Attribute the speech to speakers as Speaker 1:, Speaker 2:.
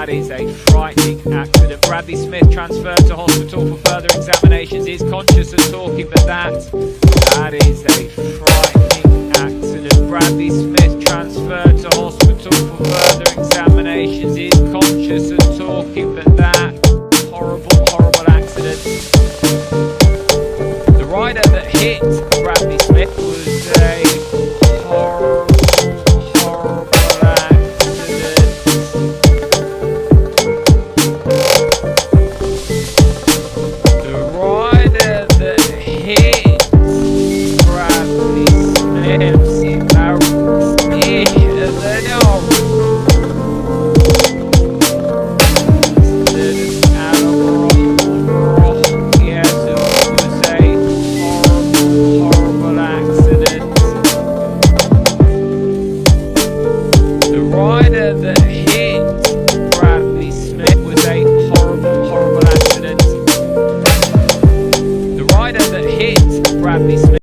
Speaker 1: That is a frightening accident. Bradley Smith transferred to hospital for further examinations. Is conscious and talking, but that is a frightening accident. Bradley Smith transferred to hospital for further examinations. Is conscious and talking, but that horrible accident. The rider that hit Bradley Smith was a horrible accident. The rider that hit Bradley Smith that hit Bradley Smith was a horrible accident. The rider that hit Bradley Smith